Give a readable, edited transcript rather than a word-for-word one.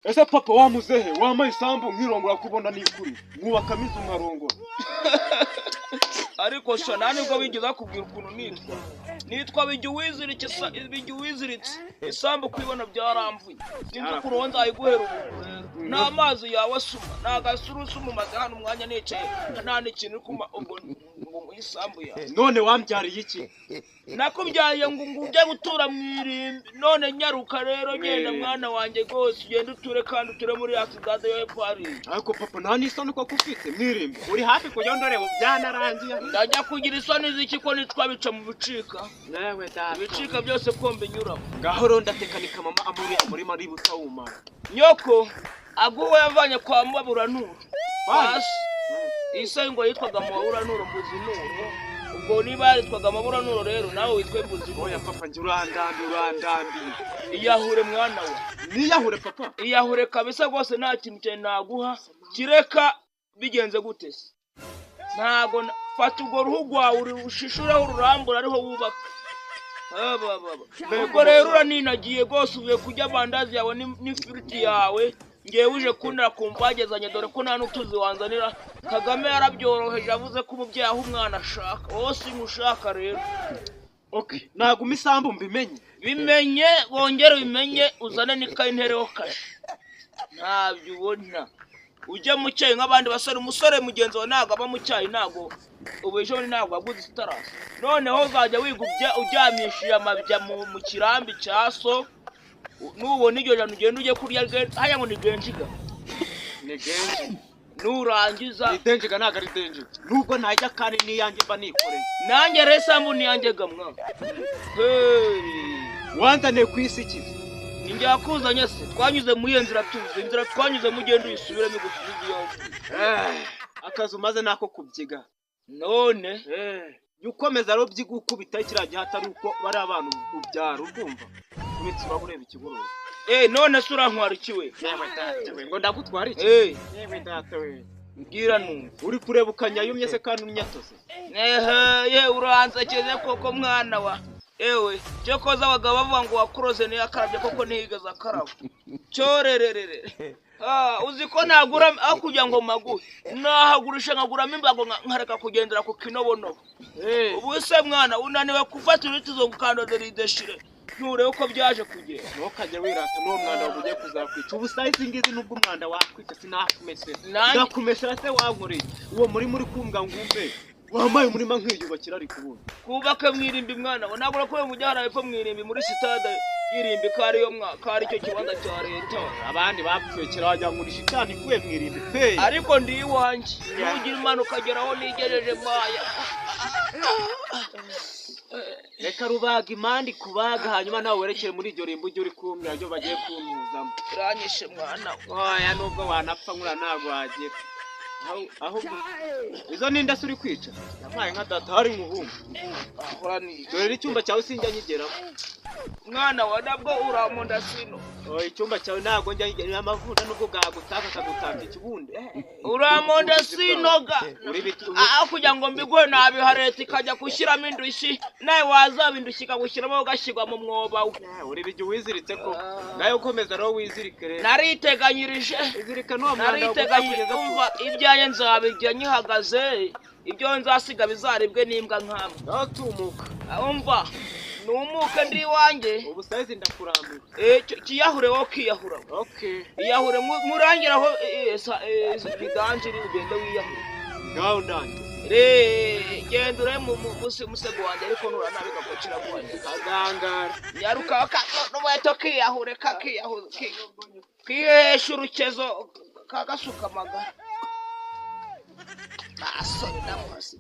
Ese papa wamuzehe wamaye isambu nkirongora kubona nikuri mwubakamiza umwarongora. Ariko sha nani bwo bigiza kubwira ukuntu nitwa bijya wiziritse isambu kwibona byaramvuye sinzi kuronza ayiguhera ubu n'amazi yawe asuma nagasurusu mu mazi hano umwanya nicaye nta n'ikintu kuma ubwo isambu ya none wambyariye iki nakubyaye ngo ujye gutura mwirimbi none nyaruka rero genda mwana wanjye gose ugenda uture kandi uture muri asidade yo Paris. Ariko papa nta n'isano ko kufite mwirimbi uri hafi kujya ndoreba byanarangiye ndajya kugira isoni ziki ko nitwa bica mu bicika nawe da bicika byose kombe nyuramo ngaho rondatekanika mama muri mari butawuma nyoko aguwe yavanye kwa Maburanuru basi isa ngo yitwaga Maburanuru mbuzi nuru ubwo niba yitwaga Maburanuru rero nawe witwe mbuzi oya papa nje urandambi iyahure mwana we niyahure papa iyahure kabisa gose nta kintu cyane naguha kireka bigenze gute se ntago fata ubwo ruhu rwawe urushishureho ururambura ariho wubaka ubwo rero uraninagiye gose uvuye kurya bandazi yawe n'ifiriti yawe ngiye uje kundira kumbagezanye dore ko nta n'utuzi wanzanira Kagame yarabyoroheje avuze ko umubyeyi aho umwana ashaka wose mushaka rero okay naguma isambu bimenye wongere bimenye uzane n'ikayi ntereho kashi ntabyo ubona ujya mu cyayi nk'abandi basore umusore mugenzi wawe ntago aba mu cyayi ntago ubejo ntago aguze sitarasi noneho uzajya wigubya uryamishije amabya mu kirambi cyaso nubona iryo jana ugenda ujye kurya haya ngo ni genjiga nurangiza idenjiga ntago ari denjiga nubwo ntajya kandi niyanjye mba nikoreye nanjye resambu niyanjye gamwa wanzaniye ku isi kizi njya kuzanye se twanyuze muri iyo nzira tuzi inzira twanyuze mugenda uyisubiremo gusubiza iyo akazu maze nako kubyiga none yukomeza ro byigukubita kiragiye hatari uko bari abantu ubyara urumva uretse ureba ikigororo none sura nkwarikiwe ngo ndagutwara iki yewe data we mbwira numva uri kureba ukanyayumye se kandi unyatose uranzakeze koko mwana wa ewe cyo koza abagabo bavuga ngo wakuroze niyo akarabye koko ntiyigaze akaraba cyorererere uzi ko nagura aho kugira ngo maguhe nahagurisha nkaguramo imbago nkareka kugendera ku kinobonobo ubu se mwana unaniwe gufata urutizo ngukandodera ideshire nture uko byaje kugera ntukajye wirata n'uwo mwana wawe ugiye kuzakwica ubu sayisi ngizi nubwo umwanda wakwica sinakumesera se wankoreye uwo muri kumbwa ngumve wambaye umurima nkiyubakira ari kubona kubaka mwirimbi mwana we nagura ko mu jyara hepfo mwirimbi muri stade yirimbi kariyo kari cyo kibanza cya leta abandi bapfuye kirajya muri shitani kuye mwirimbi pe ariko ndi iwanje ugira imanuka geraho nigejeje maya reka rubaga imandi kubaga hanyuma nawe werekere muri iryo rimbo ujye uri kumbwira ryo bagiye kuntuzamo uranyishe mwana oya nubwo wanapfa nkura ntabwo wagera aho izo ninda suri kwica yampaye nka data hari umuhungu dore icyumba cyawe sinjya nyigeraho mwana wa nabwo uramunda sino icyumba cyawe ntabwo njya nyigera amavuta nubwo bwagutaka akagutambya ikibundi uramonda sinoga kugira ngo mbiguhe nabiha leta ikajya gushyiramo indushyi nawe wazabindushyi ikagushyiramo ugashyirwa mu mwoba we uri bijya uwiziritse ko nawe ukomeza rero wizirike rero nariteganyirije izirika n'uwo mwanda umva ibyanjye nzabijya nyihagaze ibyo nzasiga bizaribwe n'imbwa nk'amwe aho tumuka umva numuke ndi wanjye ubu sayizi ndakurambuye kiyahure wo kiyahura iyahure murangiraho biganje ugende wiyahure ngaho ndanje genda ure mu musego wanjye ariko nura nabi gakocira gwanjye kagangara nyaruka n'umuheto kiyahure kihesha urukezo kagasuka amagara asore namuhasi